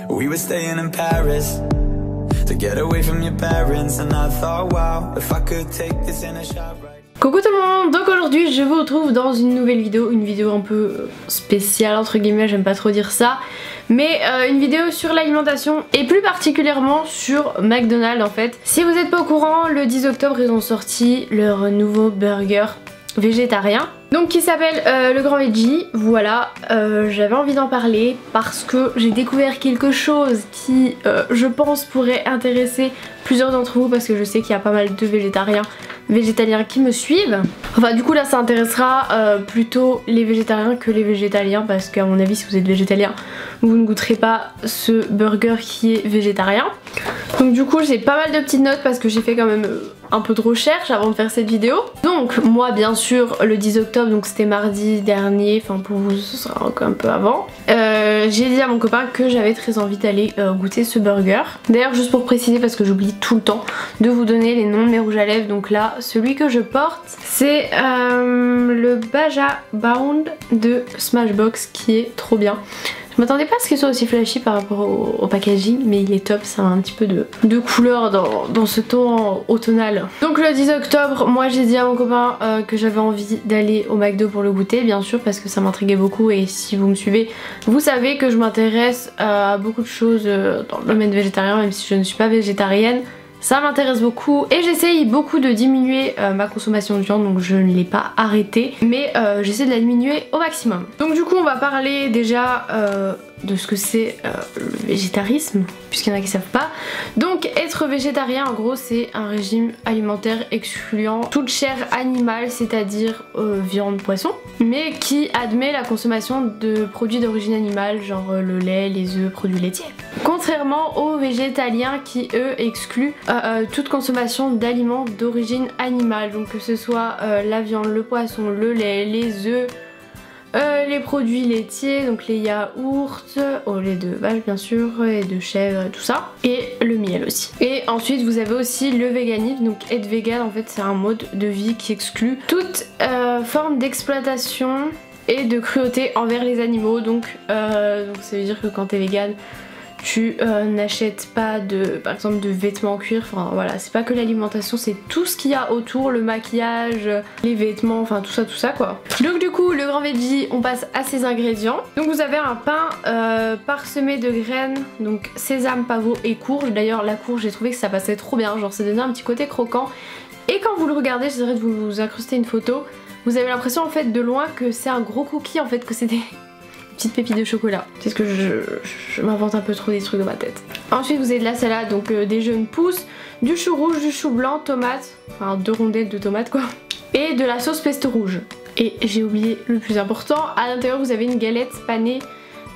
We were staying in Paris to get away from your parents, and I thought, wow, if I could take this in a shot right. Coucou tout le monde, donc aujourd'hui je vous retrouve dans une nouvelle vidéo, une vidéo un peu spéciale entre guillemets, j'aime pas trop dire ça, mais une vidéo sur l'alimentation et plus particulièrement sur McDonald's en fait. Si vous n'êtes pas au courant, le 10 octobre ils ont sorti leur nouveau burger végétarien, donc qui s'appelle le Grand Veggie. Voilà, j'avais envie d'en parler parce que j'ai découvert quelque chose qui je pense pourrait intéresser plusieurs d'entre vous, parce que je sais qu'il y a pas mal de végétaliens qui me suivent. Enfin du coup là ça intéressera plutôt les végétariens que les végétaliens, parce qu'à mon avis si vous êtes végétalien vous ne goûterez pas ce burger qui est végétarien. Donc du coup j'ai pas mal de petites notes parce que j'ai fait quand même un peu de recherche avant de faire cette vidéo. Donc moi bien sûr le 10 octobre, donc c'était mardi dernier, enfin pour vous ce sera encore un peu avant, j'ai dit à mon copain que j'avais très envie d'aller goûter ce burger. D'ailleurs juste pour préciser, parce que j'oublie tout le temps de vous donner les noms de mes rouges à lèvres, donc là celui que je porte c'est le Baja Bound de Smashbox qui est trop bien. Je m'attendais pas à ce qu'il soit aussi flashy par rapport au packaging, mais il est top, ça a un petit peu de couleur dans ce ton automnal. Donc le 10 octobre, moi j'ai dit à mon copain que j'avais envie d'aller au McDo pour le goûter, bien sûr, parce que ça m'intriguait beaucoup, et si vous me suivez, vous savez que je m'intéresse à beaucoup de choses dans le domaine végétarien, même si je ne suis pas végétarienne. Ça m'intéresse beaucoup et j'essaye beaucoup de diminuer ma consommation de viande, donc je ne l'ai pas arrêtée, mais j'essaie de la diminuer au maximum. Donc du coup on va parler déjà de ce que c'est le végétarisme, puisqu'il y en a qui savent pas. Donc être végétarien en gros c'est un régime alimentaire excluant toute chair animale, c'est-à-dire viande, poisson, mais qui admet la consommation de produits d'origine animale, genre le lait, les œufs, produits laitiers. Contrairement aux végétaliens qui eux excluent toute consommation d'aliments d'origine animale, donc que ce soit la viande, le poisson, le lait, les œufs, les produits laitiers, donc les yaourts, au lait de vache bien sûr, et de chèvre, tout ça, et le miel aussi. Et ensuite vous avez aussi le véganisme, donc être vegan en fait c'est un mode de vie qui exclut toute forme d'exploitation et de cruauté envers les animaux, donc ça veut dire que quand t'es vegan tu n'achètes pas par exemple de vêtements en cuir, enfin voilà, c'est pas que l'alimentation, c'est tout ce qu'il y a autour, le maquillage, les vêtements, enfin tout ça quoi. Donc du coup le Grand Veggie, on passe à ses ingrédients. Donc vous avez un pain parsemé de graines, donc sésame, pavot et courge. D'ailleurs la courge j'ai trouvé que ça passait trop bien, genre ça donnait un petit côté croquant, et quand vous le regardez, j'essaierai de vous incruster une photo, vous avez l'impression en fait de loin que c'est un gros cookie, en fait que c'est des petite pépite de chocolat. C'est ce que je m'invente un peu trop des trucs dans ma tête. Ensuite vous avez de la salade, donc des jeunes pousses, du chou rouge, du chou blanc, tomates, enfin 2 rondelles de tomates quoi, et de la sauce pesto rouge. Et j'ai oublié le plus important, à l'intérieur vous avez une galette panée,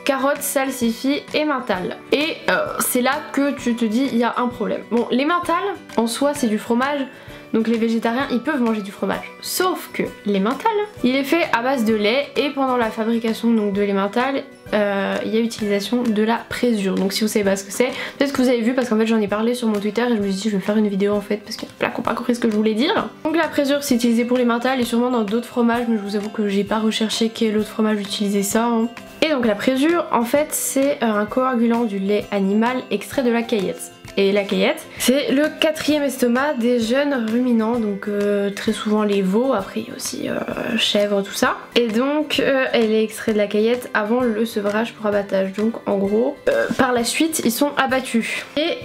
carottes, salsifis et mental. Et c'est là que tu te dis il y a un problème. Bon, les mentales en soi c'est du fromage, donc les végétariens ils peuvent manger du fromage, sauf que l'emmental il est fait à base de lait, et pendant la fabrication donc de l'emmental il y a utilisation de la présure. Donc si vous savez pas ce que c'est, peut-être que vous avez vu parce qu'en fait j'en ai parlé sur mon Twitter et je me suis dit je vais faire une vidéo en fait parce qu'il y a plein qui n'ont pas compris ce que je voulais dire. Donc la présure c'est utilisé pour l'emmental et sûrement dans d'autres fromages, mais je vous avoue que j'ai pas recherché quel autre fromage utilisait ça hein. Et donc la présure en fait c'est un coagulant du lait animal extrait de la caillette. Et la caillette, c'est le 4e estomac des jeunes ruminants, donc très souvent les veaux, après il y a aussi chèvres, tout ça. Et donc elle est extraite de la caillette avant le sevrage pour abattage, donc en gros par la suite ils sont abattus. Et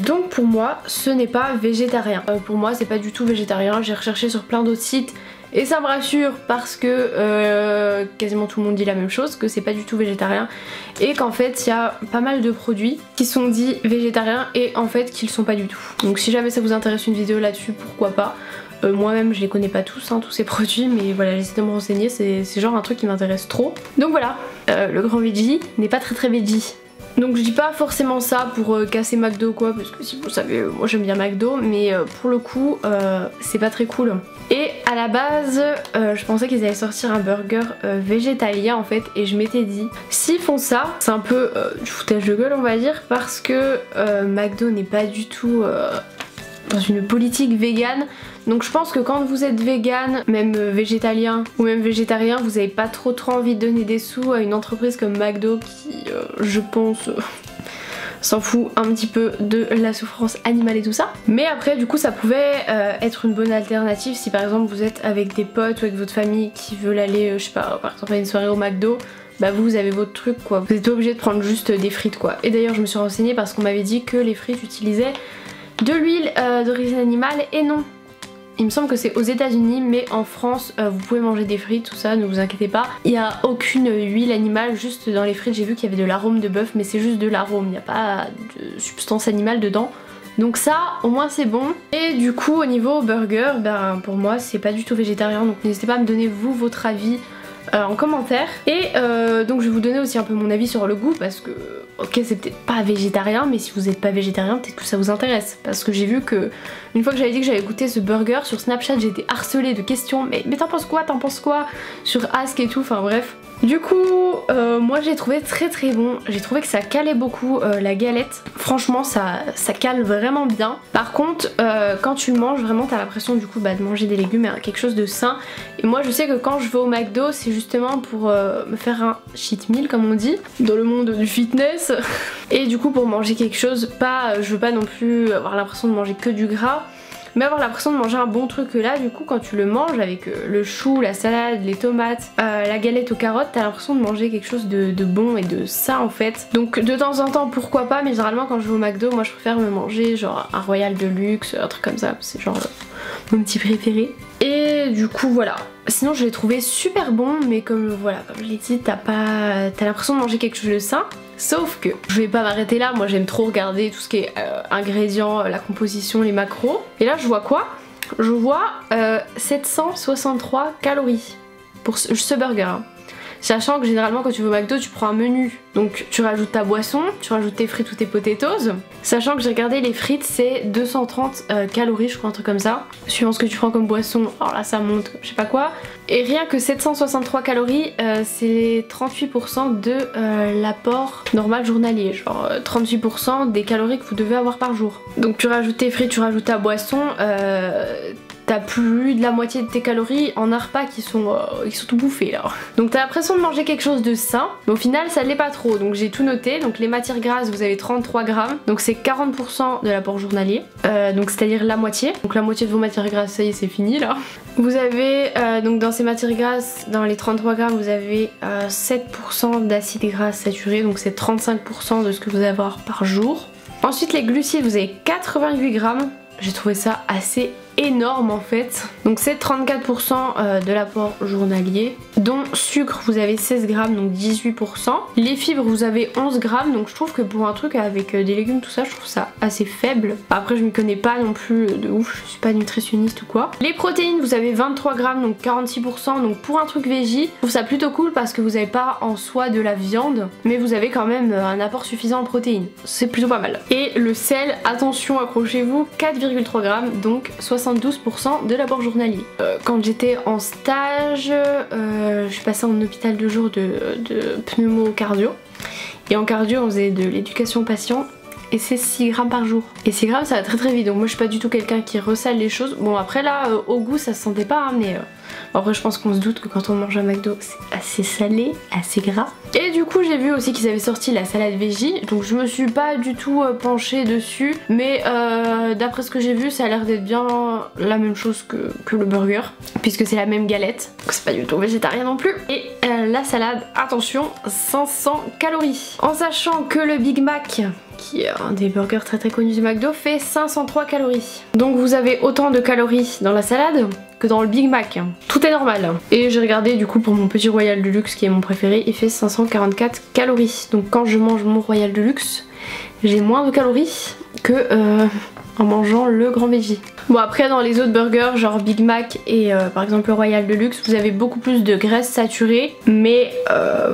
donc pour moi ce n'est pas végétarien, pour moi c'est pas du tout végétarien, j'ai recherché sur plein d'autres sites. Et ça me rassure parce que quasiment tout le monde dit la même chose, que c'est pas du tout végétarien, et qu'en fait il y a pas mal de produits qui sont dits végétariens et en fait qui le sont pas du tout. Donc si jamais ça vous intéresse une vidéo là-dessus, pourquoi pas. Moi-même je les connais pas tous, hein, tous ces produits, mais voilà, j'essaie de me renseigner, c'est genre un truc qui m'intéresse trop. Donc voilà, le Grand Veggie n'est pas très veggie. Donc je dis pas forcément ça pour casser McDo quoi, parce que si vous savez, moi j'aime bien McDo, mais pour le coup c'est pas très cool. Et à la base je pensais qu'ils allaient sortir un burger végétalien en fait, et je m'étais dit s'ils font ça c'est un peu du foutage de gueule on va dire, parce que McDo n'est pas du tout dans une politique végane. Donc je pense que quand vous êtes vegan, même végétalien ou même végétarien, vous avez pas trop envie de donner des sous à une entreprise comme McDo qui je pense s'en fout un petit peu de la souffrance animale et tout ça. Mais après du coup ça pouvait être une bonne alternative si par exemple vous êtes avec des potes ou avec votre famille qui veulent aller, je sais pas, par exemple à une soirée au McDo. Bah vous avez votre truc quoi, vous êtes pas obligé de prendre juste des frites quoi. Et d'ailleurs je me suis renseignée parce qu'on m'avait dit que les frites utilisaient de l'huile d'origine animale et non. Il me semble que c'est aux États-Unis, mais en France vous pouvez manger des frites, tout ça, ne vous inquiétez pas. Il n'y a aucune huile animale, juste dans les frites j'ai vu qu'il y avait de l'arôme de bœuf, mais c'est juste de l'arôme, il n'y a pas de substance animale dedans. Donc ça au moins c'est bon. Et du coup au niveau burger, ben pour moi c'est pas du tout végétarien, donc n'hésitez pas à me donner vous votre avis en commentaire. Et donc je vais vous donner aussi un peu mon avis sur le goût parce que ok c'est peut-être pas végétarien, mais si vous n'êtes pas végétarien peut-être que ça vous intéresse, parce que j'ai vu que une fois que j'avais dit que j'avais goûté ce burger sur Snapchat j'ai été harcelée de questions, mais t'en penses quoi sur Ask et tout, enfin bref. Du coup moi j'ai trouvé très bon, j'ai trouvé que ça calait beaucoup la galette, franchement ça cale vraiment bien. Par contre quand tu le manges vraiment t'as l'impression du coup de manger des légumes et quelque chose de sain. Et moi je sais que quand je vais au McDo c'est justement pour me faire un cheat meal comme on dit dans le monde du fitness et du coup pour manger quelque chose, je veux pas non plus avoir l'impression de manger que du gras, mais avoir l'impression de manger un bon truc. Que là du coup quand tu le manges avec le chou, la salade, les tomates, la galette aux carottes, t'as l'impression de manger quelque chose de bon et de sain en fait. Donc de temps en temps pourquoi pas, mais généralement quand je vais au McDo moi je préfère me manger genre un Royal de luxe, un truc comme ça, c'est genre mon petit préféré. Et du coup voilà, sinon je l'ai trouvé super bon, mais comme je l'ai dit, t'as l'impression de manger quelque chose de sain. Sauf que je vais pas m'arrêter là, moi j'aime trop regarder tout ce qui est ingrédients, la composition, les macros. Et là je vois quoi? Je vois 763 calories pour ce burger hein. Sachant que généralement quand tu vas au McDo tu prends un menu, donc tu rajoutes ta boisson, tu rajoutes tes frites ou tes potatoes. Sachant que j'ai regardé les frites c'est 230 calories je crois, un truc comme ça, suivant ce que tu prends comme boisson. Alors là ça monte je sais pas quoi. Et rien que 763 calories c'est 38% de l'apport normal journalier, genre 38% des calories que vous devez avoir par jour. Donc tu rajoutes tes frites, tu rajoutes ta boisson, t'as plus de la moitié de tes calories en un repas qui sont tout bouffés là. Donc t'as l'impression de manger quelque chose de sain, mais au final ça l'est pas trop. Donc j'ai tout noté, donc les matières grasses vous avez 33 grammes, donc c'est 40% de l'apport journalier, donc c'est à dire la moitié. Donc la moitié de vos matières grasses ça y est c'est fini là. Vous avez donc dans ces matières grasses, dans les 33 grammes vous avez 7% d'acides gras saturés, donc c'est 35% de ce que vous allez avoir par jour. Ensuite les glucides vous avez 88 grammes, j'ai trouvé ça assez énorme en fait. Donc c'est 34% de l'apport journalier, dont sucre vous avez 16 grammes donc 18%. Les fibres vous avez 11 grammes, donc je trouve que pour un truc avec des légumes tout ça je trouve ça assez faible. Après je m'y connais pas non plus de ouf, je suis pas nutritionniste ou quoi. Les protéines vous avez 23 grammes donc 46%, donc pour un truc végé je trouve ça plutôt cool parce que vous avez pas en soi de la viande, mais vous avez quand même un apport suffisant en protéines, c'est plutôt pas mal. Et le sel, attention accrochez-vous, 4,3 grammes donc 72% de l'apport journalier. Quand j'étais en stage, je suis passée en hôpital de jour de pneumo-cardio. Et en cardio on faisait de l'éducation aux patients et c'est 6 grammes par jour. Et 6 grammes ça va très vite, donc moi je suis pas du tout quelqu'un qui ressale les choses. Bon après là au goût ça se sentait pas hein, mais bon, après je pense qu'on se doute que quand on mange à McDo c'est assez salé, assez gras. Et du coup j'ai vu aussi qu'ils avaient sorti la salade veggie, donc je me suis pas du tout penchée dessus, mais d'après ce que j'ai vu ça a l'air d'être bien la même chose que le burger, puisque c'est la même galette, donc c'est pas du tout végétarien non plus. Et la salade, attention, 500 calories. En sachant que le Big Mac, qui est un des burgers très connus du McDo, fait 503 calories. Donc vous avez autant de calories dans la salade que dans le Big Mac. Tout est normal. Et j'ai regardé du coup pour mon petit Royal de luxe qui est mon préféré, il fait 544 calories. Donc quand je mange mon Royal de luxe, j'ai moins de calories que en mangeant le grand veggie. Bon après dans les autres burgers genre Big Mac et par exemple le Royal de luxe vous avez beaucoup plus de graisse saturée, mais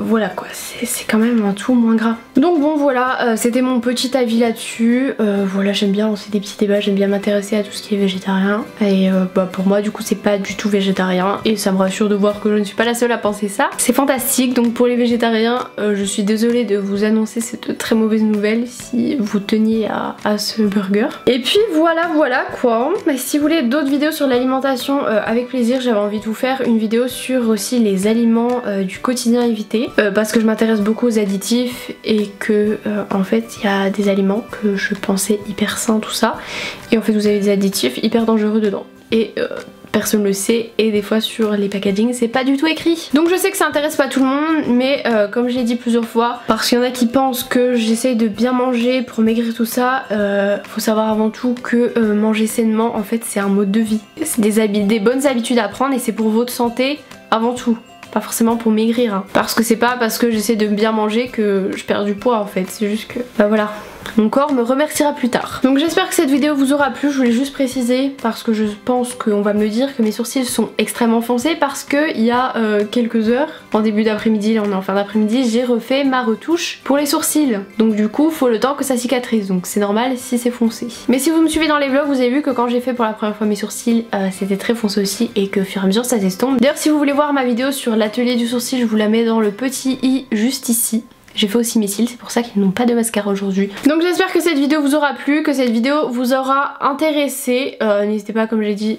voilà quoi, c'est quand même un tout moins gras. Donc bon voilà, c'était mon petit avis là-dessus. Voilà, j'aime bien lancer des petits débats, j'aime bien m'intéresser à tout ce qui est végétarien, et pour moi du coup c'est pas du tout végétarien et ça me rassure de voir que je ne suis pas la seule à penser ça. C'est fantastique. Donc pour les végétariens je suis désolée de vous annoncer cette très mauvaise nouvelle. Si si vous teniez à ce burger. Et puis voilà quoi. Mais si vous voulez d'autres vidéos sur l'alimentation, avec plaisir. J'avais envie de vous faire une vidéo sur aussi les aliments du quotidien à éviter, parce que je m'intéresse beaucoup aux additifs et que en fait il y a des aliments que je pensais hyper sains tout ça, et en fait vous avez des additifs hyper dangereux dedans. Et personne le sait, et des fois sur les packaging c'est pas du tout écrit. Donc je sais que ça intéresse pas tout le monde, mais comme je l'ai dit plusieurs fois, parce qu'il y en a qui pensent que j'essaye de bien manger pour maigrir tout ça, faut savoir avant tout que manger sainement en fait c'est un mode de vie. C'est des bonnes habitudes à prendre, et c'est pour votre santé avant tout. Pas forcément pour maigrir, hein. Parce que c'est pas parce que j'essaie de bien manger que je perds du poids en fait, c'est juste que bah voilà, mon corps me remerciera plus tard. Donc j'espère que cette vidéo vous aura plu. Je voulais juste préciser, parce que je pense qu'on va me le dire, que mes sourcils sont extrêmement foncés parce que il y a quelques heures, en début d'après-midi, là on est en fin d'après-midi, j'ai refait ma retouche pour les sourcils. Donc du coup faut le temps que ça cicatrise, donc c'est normal si c'est foncé. Mais si vous me suivez dans les vlogs, vous avez vu que quand j'ai fait pour la première fois mes sourcils, c'était très foncé aussi, et que au fur et à mesure ça s'estompe. D'ailleurs si vous voulez voir ma vidéo sur l'atelier du sourcil, je vous la mets dans le petit i juste ici. J'ai fait aussi mes cils, c'est pour ça qu'ils n'ont pas de mascara aujourd'hui. Donc j'espère que cette vidéo vous aura plu, que cette vidéo vous aura intéressé. N'hésitez pas, comme j'ai dit,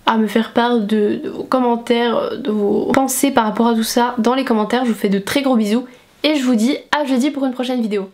à me faire part de vos commentaires, de vos pensées par rapport à tout ça dans les commentaires. Je vous fais de très gros bisous et je vous dis à jeudi pour une prochaine vidéo.